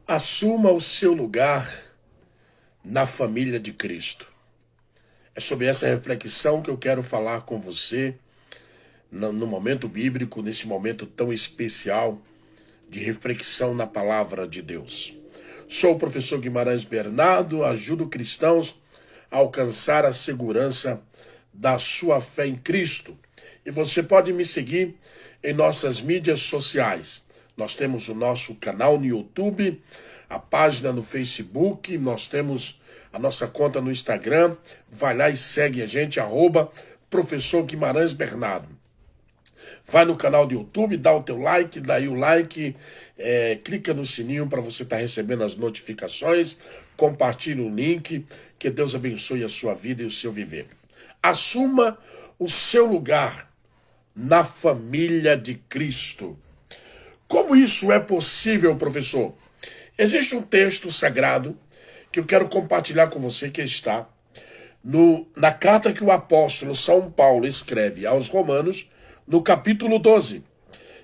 Assuma o seu lugar na família de Cristo. É sobre essa reflexão que eu quero falar com você no momento bíblico, nesse momento tão especial de reflexão na palavra de Deus. Sou o professor Guimarães Bernardo, ajudo cristãos a alcançar a segurança da sua fé em Cristo. E você pode me seguir em nossas mídias sociais. Nós temos o nosso canal no YouTube, a página no Facebook, nós temos a nossa conta no Instagram. Vai lá e segue a gente, @professor Guimarães Bernardo. Vai no canal do YouTube, dá o teu like, dá aí o like, clica no sininho para você estar recebendo as notificações, compartilha o link, que Deus abençoe a sua vida e o seu viver. Assuma o seu lugar na família de Cristo. Como isso é possível, professor? Existe um texto sagrado que eu quero compartilhar com você que está na carta que o apóstolo São Paulo escreve aos Romanos, no capítulo 12.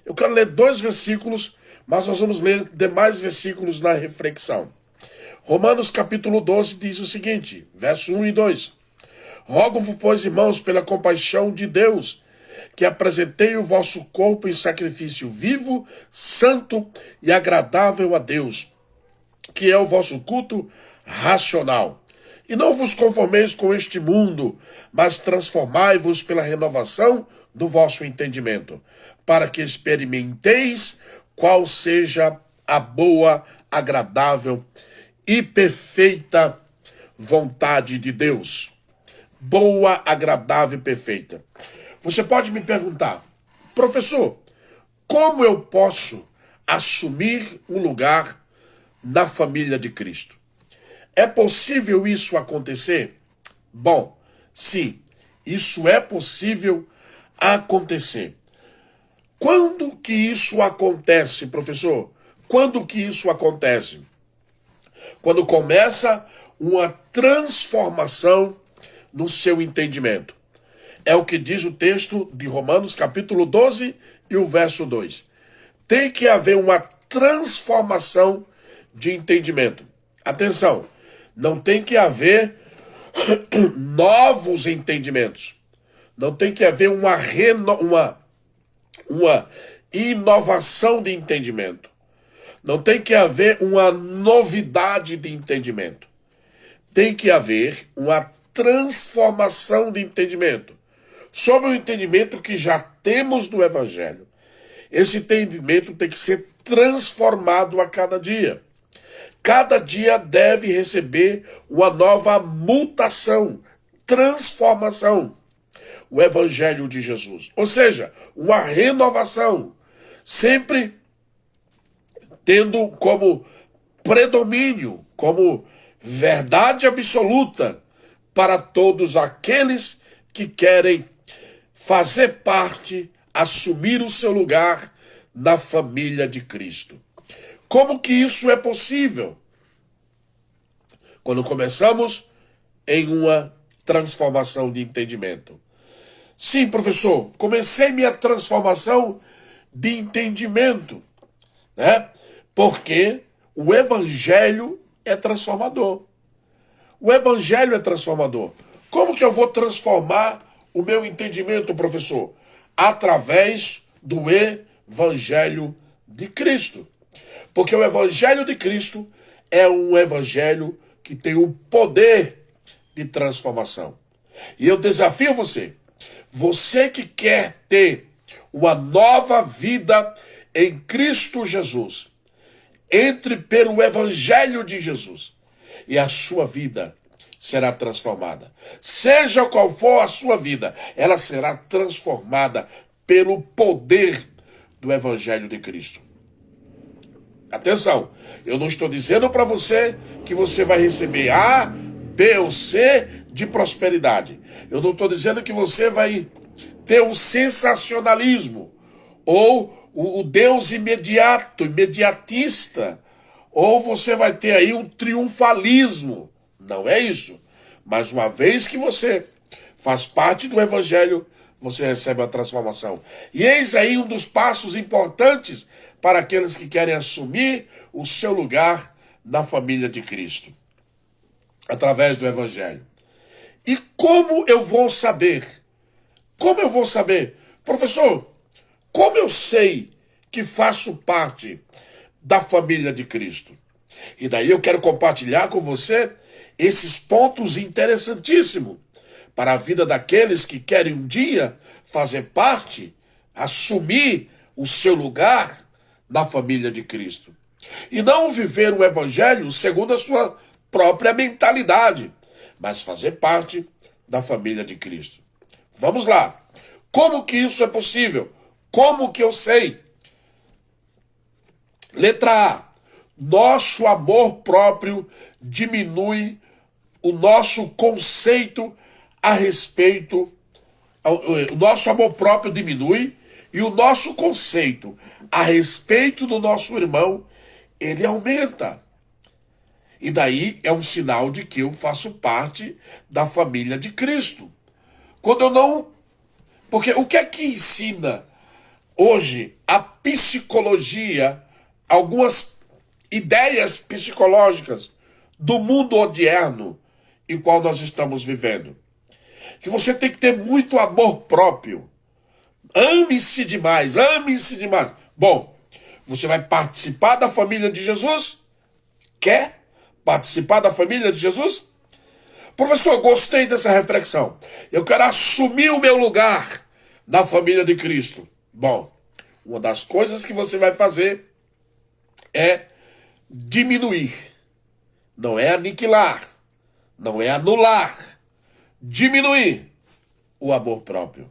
Eu quero ler 2 versículos, mas nós vamos ler demais versículos na reflexão. Romanos capítulo 12 diz o seguinte, verso 1 e 2. Rogo-vos, pois, irmãos, pela compaixão de Deus, que apresentei o vosso corpo em sacrifício vivo, santo e agradável a Deus, que é o vosso culto racional. E não vos conformeis com este mundo, mas transformai-vos pela renovação do vosso entendimento, para que experimenteis qual seja a boa, agradável e perfeita vontade de Deus. Boa, agradável e perfeita. Você pode me perguntar, professor, como eu posso assumir um lugar na família de Cristo? É possível isso acontecer? Bom, sim, isso é possível acontecer. Quando que isso acontece, professor? Quando que isso acontece? Quando começa uma transformação no seu entendimento. É o que diz o texto de Romanos capítulo 12 e o verso 2. Tem que haver uma transformação de entendimento. Atenção, não tem que haver novos entendimentos. Não tem que haver uma inovação de entendimento. Não tem que haver uma novidade de entendimento. Tem que haver uma transformação de entendimento. Sobre o entendimento que já temos do Evangelho. Esse entendimento tem que ser transformado a cada dia. Cada dia deve receber uma nova mutação, transformação. O Evangelho de Jesus. Ou seja, uma renovação. Sempre tendo como predomínio, como verdade absoluta para todos aqueles que querem fazer parte, assumir o seu lugar na família de Cristo. Como que isso é possível? Quando começamos em uma transformação de entendimento. Sim, professor, comecei minha transformação de entendimento, né? Porque o Evangelho é transformador. O Evangelho é transformador. Como que eu vou transformar o meu entendimento, professor? Através do Evangelho de Cristo. Porque o Evangelho de Cristo é um Evangelho que tem o poder de transformação. E eu desafio você que quer ter uma nova vida em Cristo Jesus, entre pelo Evangelho de Jesus e a sua vida será transformada. Seja qual for a sua vida, ela será transformada pelo poder do Evangelho de Cristo. Atenção, eu não estou dizendo para você que você vai receber A, B ou C de prosperidade. Eu não estou dizendo que você vai ter o sensacionalismo ou o Deus imediatista, ou você vai ter aí um triunfalismo. Não é isso. Mas uma vez que você faz parte do Evangelho, você recebe a transformação. E eis aí um dos passos importantes para aqueles que querem assumir o seu lugar na família de Cristo? Através do Evangelho. E como eu vou saber? Como eu vou saber? Professor, como eu sei que faço parte da família de Cristo? E daí eu quero compartilhar com você esses pontos interessantíssimos para a vida daqueles que querem um dia fazer parte, assumir o seu lugar na família de Cristo. E não viver o Evangelho segundo a sua própria mentalidade, mas fazer parte da família de Cristo. Vamos lá. Como que isso é possível? Como que eu sei? Letra A. Nosso amor próprio diminui o nosso conceito a respeito. O nosso amor próprio diminui e o nosso conceito a respeito do nosso irmão, ele aumenta. E daí é um sinal de que eu faço parte da família de Cristo. Quando eu não... Porque o que é que ensina hoje a psicologia, algumas ideias psicológicas do mundo odierno em qual nós estamos vivendo? Que você tem que ter muito amor próprio. Ame-se demais, ame-se demais. Bom, você vai participar da família de Jesus? Quer participar da família de Jesus? Professor, gostei dessa reflexão. Eu quero assumir o meu lugar na família de Cristo. Bom, uma das coisas que você vai fazer é diminuir. Não é aniquilar. Não é anular. Diminuir o amor próprio.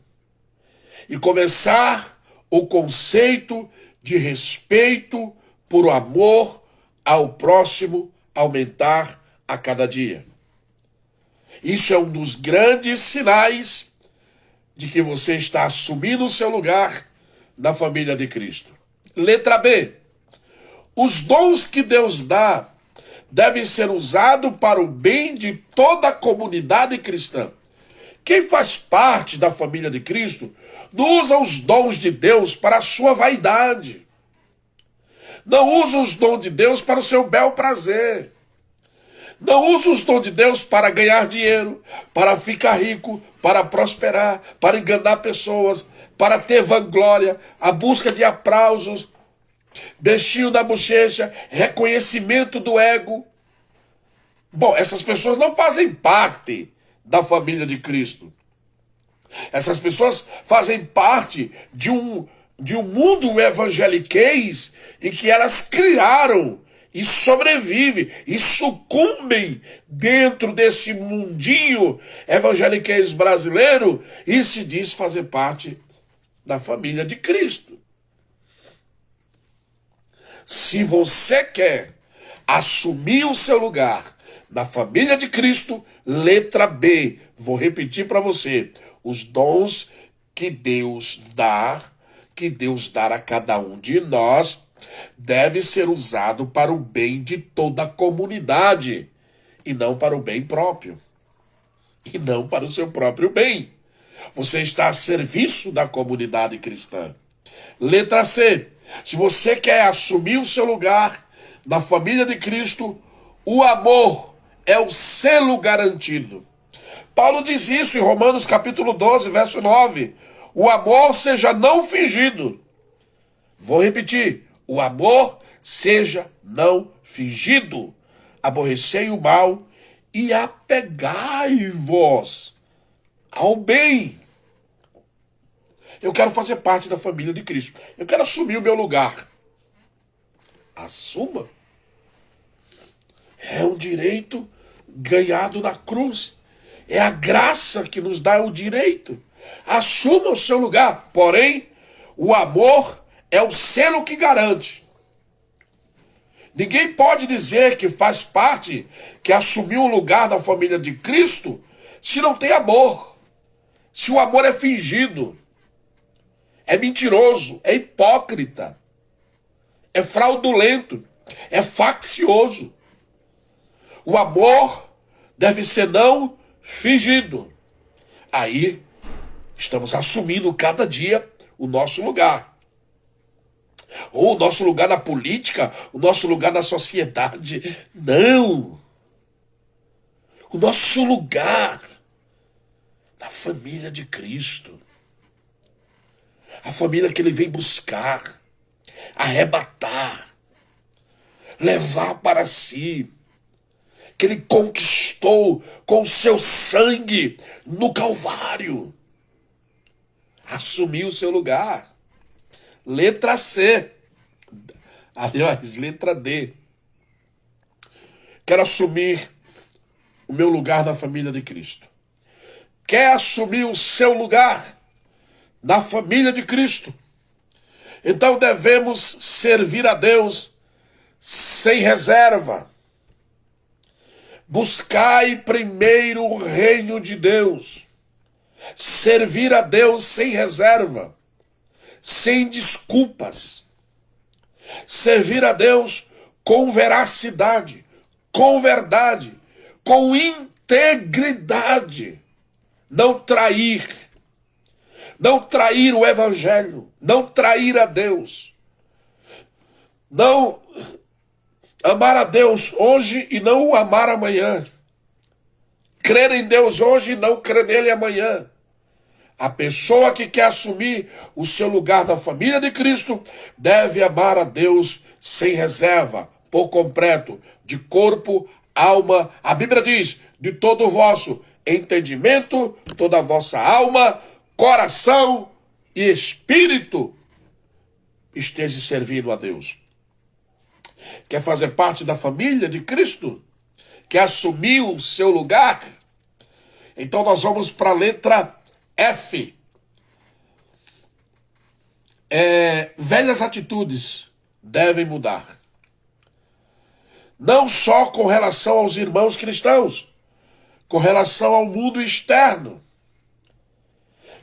E começar o conceito de respeito por amor ao próximo aumentar a cada dia. Isso é um dos grandes sinais de que você está assumindo o seu lugar na família de Cristo. Letra B. Os dons que Deus dá devem ser usados para o bem de toda a comunidade cristã. Quem faz parte da família de Cristo não usa os dons de Deus para a sua vaidade. Não usa os dons de Deus para o seu bel prazer. Não usa os dons de Deus para ganhar dinheiro, para ficar rico, para prosperar, para enganar pessoas, para ter vanglória, a busca de aplausos, beijinho na bochecha, reconhecimento do ego. Bom, essas pessoas não fazem parte da família de Cristo. Essas pessoas fazem parte de um mundo evangeliquez em que elas criaram e sobrevivem e sucumbem dentro desse mundinho evangeliquez brasileiro e se diz fazer parte da família de Cristo. Se você quer assumir o seu lugar na família de Cristo, letra B, vou repetir para você, os dons que Deus dá a cada um de nós, deve ser usado para o bem de toda a comunidade, e não para o bem próprio, e não para o seu próprio bem. Você está a serviço da comunidade cristã. Letra C, se você quer assumir o seu lugar na família de Cristo, o amor é o selo garantido. Paulo diz isso em Romanos capítulo 12, verso 9. O amor seja não fingido. Vou repetir. O amor seja não fingido. Aborrecei o mal e apegai-vos ao bem. Eu quero fazer parte da família de Cristo. Eu quero assumir o meu lugar. Assuma. É um direito ganhado na cruz. É a graça que nos dá o direito. Assuma o seu lugar. Porém, o amor é o selo que garante. Ninguém pode dizer que faz parte, que assumiu o lugar da família de Cristo, se não tem amor. Se o amor é fingido, é mentiroso, é hipócrita, é fraudulento, é faccioso. O amor deve ser não fingido. Aí estamos assumindo cada dia o nosso lugar. ou o nosso lugar na política, o nosso lugar na sociedade. Não! O nosso lugar na família de Cristo. A família que ele vem buscar, arrebatar, levar para si, que ele conquistou com o seu sangue no Calvário. Assumiu o seu lugar. Letra C. Aliás, letra D. Quero assumir o meu lugar na família de Cristo. Quer assumir o seu lugar na família de Cristo? Então devemos servir a Deus sem reserva. Buscai primeiro o reino de Deus. Servir a Deus sem reserva, sem desculpas. Servir a Deus com veracidade, com verdade, com integridade. Não trair o evangelho, não trair a Deus. Não amar a Deus hoje e não o amar amanhã. Crer em Deus hoje e não crer nele amanhã. A pessoa que quer assumir o seu lugar na família de Cristo deve amar a Deus sem reserva, por completo, de corpo, alma. A Bíblia diz, de todo o vosso entendimento, toda a vossa alma, coração e espírito esteja servindo a Deus. Quer fazer parte da família de Cristo? Quer assumir o seu lugar? Então nós vamos para a letra F. Velhas atitudes devem mudar. Não só com relação aos irmãos cristãos, com relação ao mundo externo.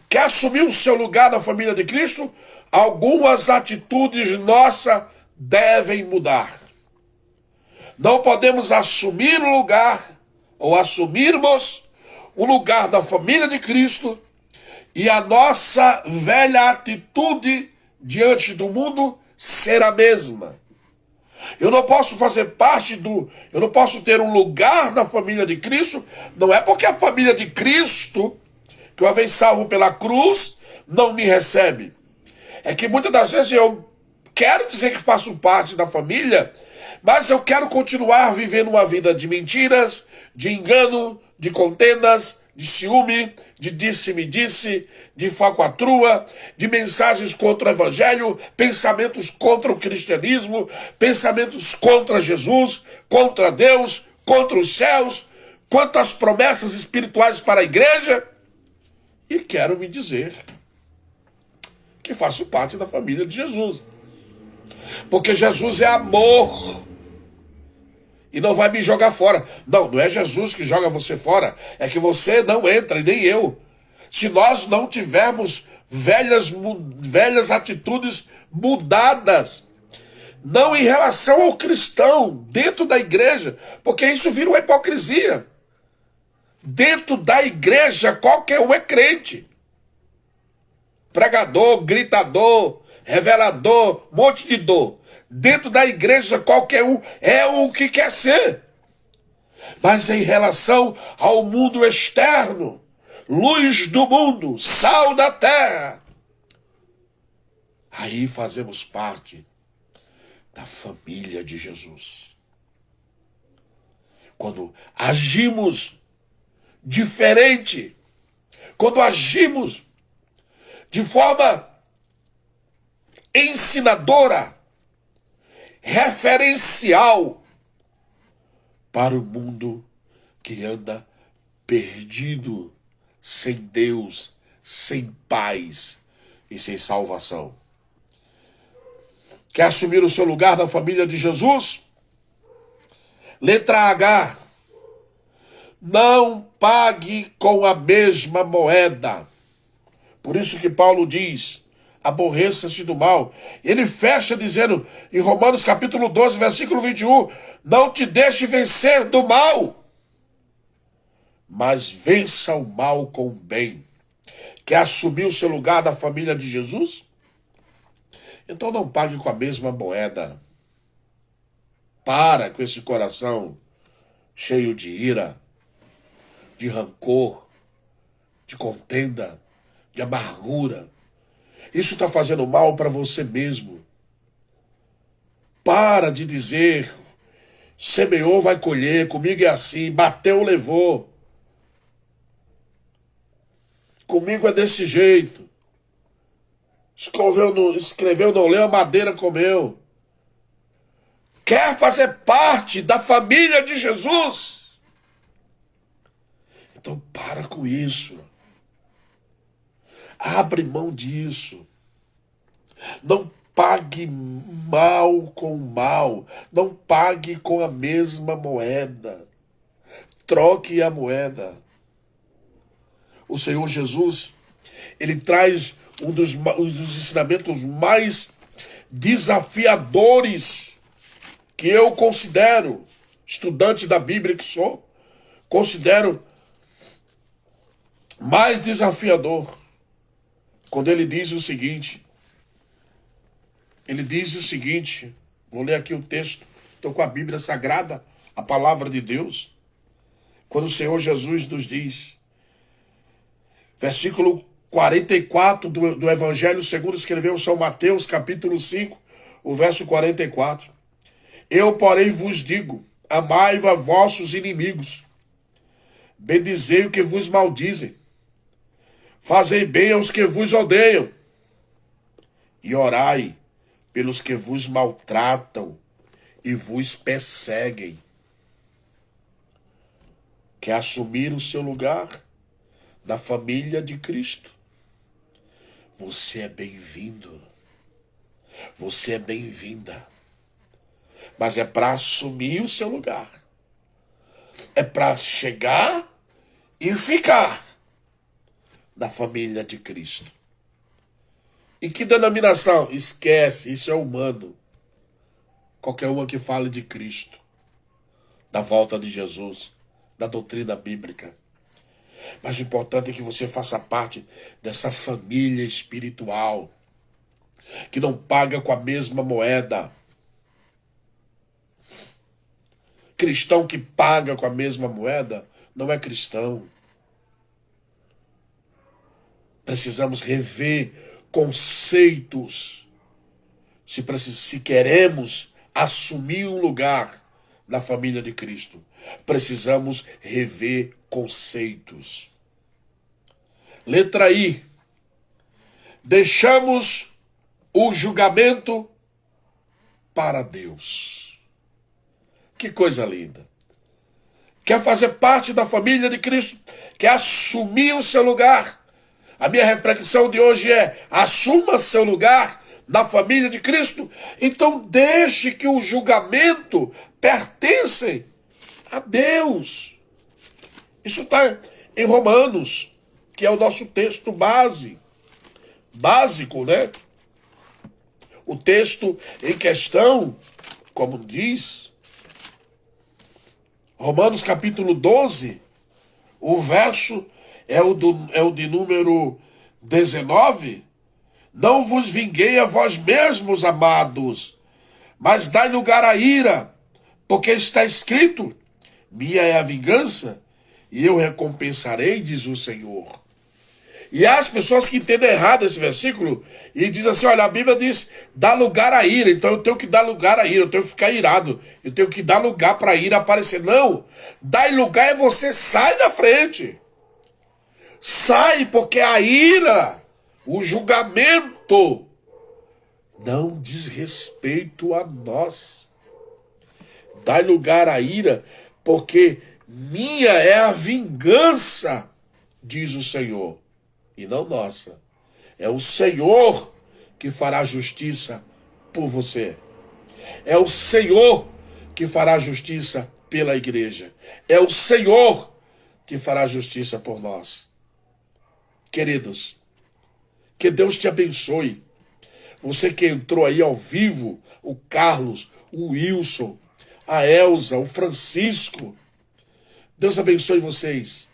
Quer assumir o seu lugar na família de Cristo? Algumas atitudes nossas devem mudar. Não podemos assumir o lugar, ou assumirmos o lugar da família de Cristo, e a nossa velha atitude diante do mundo ser a mesma. Eu não posso fazer parte eu não posso ter um lugar na família de Cristo, não é porque a família de Cristo, que uma vez salvo pela cruz, não me recebe. É que muitas das vezes eu quero dizer que faço parte da família, mas eu quero continuar vivendo uma vida de mentiras, de engano, de contendas, de ciúme, de disse-me-disse, de falcatrua, de mensagens contra o evangelho, pensamentos contra o cristianismo, pensamentos contra Jesus, contra Deus, contra os céus, quanto às promessas espirituais para a igreja. E quero me dizer que faço parte da família de Jesus. Porque Jesus é amor. E não vai me jogar fora. Não é Jesus que joga você fora. É que você não entra, e nem eu. Se nós não tivermos velhas atitudes mudadas, não em relação ao cristão, dentro da igreja, porque isso vira uma hipocrisia. Dentro da igreja, qualquer um é crente. Pregador, gritador, revelador, monte de dor. Dentro da igreja, qualquer um é o que quer ser. Mas em relação ao mundo externo, luz do mundo, sal da terra, aí fazemos parte da família de Jesus. Quando agimos diferente, quando agimos de forma ensinadora, referencial para o mundo que anda perdido, sem Deus, sem paz e sem salvação. Quer assumir o seu lugar na família de Jesus? Letra H. Não pague com a mesma moeda. Por isso que Paulo diz, aborreça-se do mal. Ele fecha dizendo, em Romanos capítulo 12, versículo 21, não te deixe vencer do mal, mas vença o mal com o bem. Quer assumir o seu lugar na família de Jesus? Então não pague com a mesma moeda. Para com esse coração cheio de ira, de rancor, de contenda, de amargura. Isso está fazendo mal para você mesmo. Para de dizer, semeou, vai colher, comigo é assim, bateu, levou. Comigo é desse jeito. Escreveu, não leu, a madeira comeu. Quer fazer parte da família de Jesus? Então para com isso. Abre mão disso. Não pague mal com mal. Não pague com a mesma moeda. Troque a moeda. O Senhor Jesus, ele traz um dos ensinamentos mais desafiadores que eu considero, estudante da Bíblia que sou, considero mais desafiador. Quando ele diz o seguinte, vou ler aqui o texto, estou com a Bíblia Sagrada, a palavra de Deus, quando o Senhor Jesus nos diz, versículo 44 do Evangelho segundo escreveu São Mateus, capítulo 5, o verso 44. Eu, porém, vos digo, amai a vossos inimigos, bendizei o que vos maldizem, fazei bem aos que vos odeiam, e orai pelos que vos maltratam e vos perseguem. Quer assumir o seu lugar na família de Cristo? Você é bem-vindo. Você é bem-vinda. Mas é para assumir o seu lugar. É para chegar e ficar na família de Cristo. E que denominação? Esquece, isso é humano. Qualquer uma que fale de Cristo, da volta de Jesus, da doutrina bíblica. Mas o importante é que você faça parte dessa família espiritual, que não paga com a mesma moeda. Cristão que paga com a mesma moeda não é cristão. Precisamos rever conceitos se queremos assumir um lugar na família de Cristo. Precisamos rever conceitos. Letra I. Deixamos o julgamento para Deus. Que coisa linda. Quer fazer parte da família de Cristo? Quer assumir o seu lugar? A minha reflexão de hoje é: assuma seu lugar na família de Cristo. Então deixe que o julgamento pertence a Deus. Isso está em Romanos, que é o nosso texto básico, né? O texto em questão, como diz, Romanos capítulo 12, o verso é o de número 19. Não vos vinguei a vós mesmos, amados, mas dai lugar à ira, porque está escrito, minha é a vingança, e eu recompensarei, diz o Senhor. E há as pessoas que entendem errado esse versículo e dizem assim, olha, a Bíblia diz, dá lugar à ira, então eu tenho que dar lugar à ira, eu tenho que ficar irado, eu tenho que dar lugar para a ira aparecer. Não, dar lugar é você sai da frente. Sai, porque a ira, o julgamento, não diz respeito a nós. Dá lugar à ira, porque minha é a vingança, diz o Senhor, e não nossa. É o Senhor que fará justiça por você. É o Senhor que fará justiça pela igreja. É o Senhor que fará justiça por nós. Queridos, que Deus te abençoe. Você que entrou aí ao vivo, o Carlos, o Wilson, a Elza, o Francisco. Deus abençoe vocês.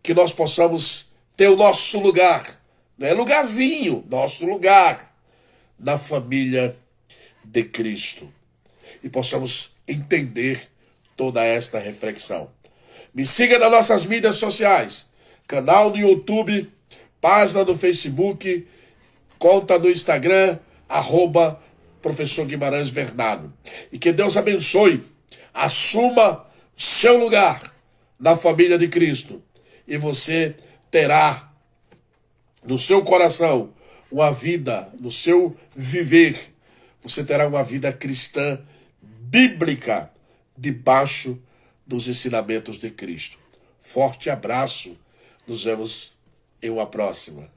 Que nós possamos ter o nosso lugar. Não é lugarzinho, nosso lugar. na família de Cristo. E possamos entender toda esta reflexão. Me siga nas nossas mídias sociais, canal no YouTube, página no Facebook, conta no Instagram, @Professor Guimarães Bernardo. E que Deus abençoe, assuma seu lugar na família de Cristo. E você terá no seu coração uma vida, no seu viver, você terá uma vida cristã bíblica, debaixo dos ensinamentos de Cristo. Forte abraço, nos vemos em uma próxima.